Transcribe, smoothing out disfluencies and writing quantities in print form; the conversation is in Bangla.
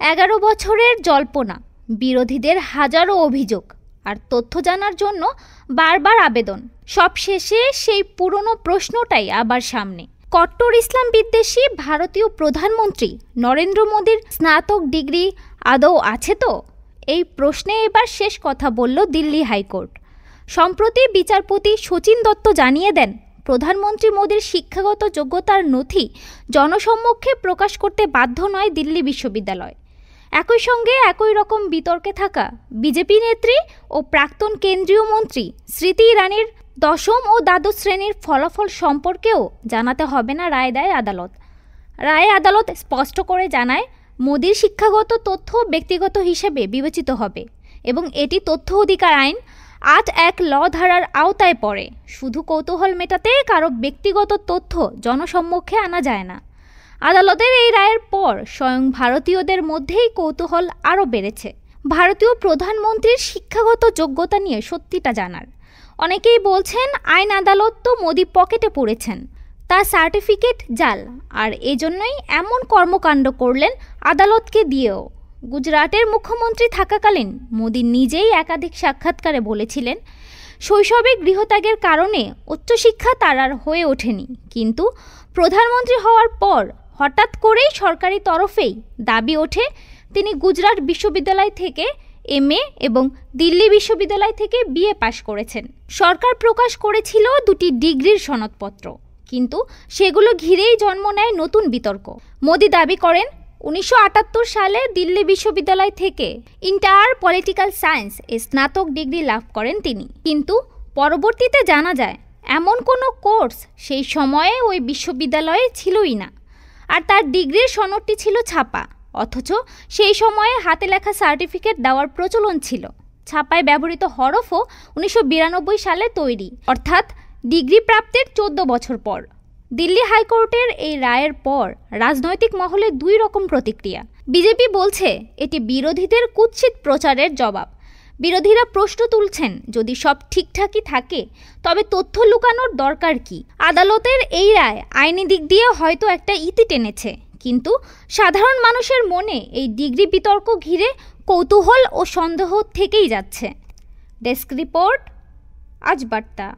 11 বছরের জল্পনা, বিরোধীদের হাজারো অভিযোগ আর তথ্য জানার জন্য বারবার আবেদন, সব শেষে সেই পুরনো প্রশ্নটাই আবার সামনে। কট্টর ইসলাম বিদ্বেষী ভারতীয় প্রধানমন্ত্রী নরেন্দ্র মোদীর স্নাতক ডিগ্রি আদৌ আছে তো? এই প্রশ্নে এবার শেষ কথা বলল দিল্লি হাইকোর্ট। সম্প্রতি বিচারপতি শচীন দত্ত জানিয়ে দেন, প্রধানমন্ত্রী মোদীর শিক্ষাগত যোগ্যতার নথি জনসম্মুখে প্রকাশ করতে বাধ্য নয় দিল্লি বিশ্ববিদ্যালয়। একই সঙ্গে একই রকম বিতর্কে থাকা বিজেপি নেত্রী ও প্রাক্তন কেন্দ্রীয় মন্ত্রী স্মৃতি ইরানির দশম ও দ্বাদশ শ্রেণীর ফলাফল সম্পর্কেও জানাতে হবে না, রায় দেয় আদালত। রায়ে আদালত স্পষ্ট করে জানায়, মোদির শিক্ষাগত তথ্য ব্যক্তিগত হিসেবে বিবেচিত হবে এবং এটি তথ্য অধিকার আইন ৮(১) ল ধারার আওতায় পড়ে। শুধু কৌতূহল মেটাতে কারো ব্যক্তিগত তথ্য জনসম্মুখে আনা যায় না। আদালতের এই রায়ের পর স্বয়ং ভারতীয়দের মধ্যেই কৌতূহল আরও বেড়েছে ভারতীয় প্রধানমন্ত্রীর শিক্ষাগত যোগ্যতা নিয়ে সত্যিটা জানার। অনেকেই বলছেন, আইন আদালত তো মোদি পকেটে পড়েছেন, তার সার্টিফিকেট জাল, আর এজন্যই এমন কর্মকাণ্ড করলেন আদালতকে দিয়েও। গুজরাটের মুখ্যমন্ত্রী থাকাকালীন মোদি নিজেই একাধিক সাক্ষাৎকারে বলেছিলেন, শৈশবে গৃহত্যাগের কারণে উচ্চশিক্ষা তার আর হয়ে ওঠেনি, কিন্তু প্রধানমন্ত্রী হওয়ার পর হঠাৎ করেই সরকারি তরফেই দাবি ওঠে তিনি গুজরাট বিশ্ববিদ্যালয় থেকে MA এবং দিল্লি বিশ্ববিদ্যালয় থেকে BA পাশ করেছেন। সরকার প্রকাশ করেছিল 2টি ডিগ্রির সনদপত্র, কিন্তু সেগুলো ঘিরেই জন্ম নেয় নতুন বিতর্ক। মোদি দাবি করেন 1978 সালে দিল্লি বিশ্ববিদ্যালয় থেকে ইন্টার পলিটিক্যাল সায়েন্স স্নাতক ডিগ্রি লাভ করেন তিনি, কিন্তু পরবর্তীতে জানা যায় এমন কোনো কোর্স সেই সময়ে ওই বিশ্ববিদ্যালয়ে ছিলই না, আর তার ডিগ্রির সনদটি ছিল ছাপা। অথচ সেই সময়ে হাতে লেখা সার্টিফিকেট দেওয়ার প্রচলন ছিল। ছাপায় ব্যবহৃত হরফও 1992 সালে তৈরি, অর্থাৎ ডিগ্রি প্রাপ্তির 14 বছর পর। দিল্লি হাইকোর্টের এই রায়ের পর রাজনৈতিক মহলে 2 রকম প্রতিক্রিয়া। বিজেপি বলছে এটি বিরোধীদের কুৎসিত প্রচারের জবাব। বিরোধীরা প্রশ্ন তুলছেন, যদি সব ঠিকঠাকই থাকে তবে তথ্য লুকানোর দরকার কি? আদালতের এই রায় আইনি দিক দিয়ে হয়তো একটা ইতি টেনেছে, কিন্তু সাধারণ মানুষের মনে এই ডিগ্রি বিতর্ক ঘিরে কৌতূহল ও সন্দেহ থেকেই যাচ্ছে। ডেস্ক রিপোর্ট, আজ বার্তা।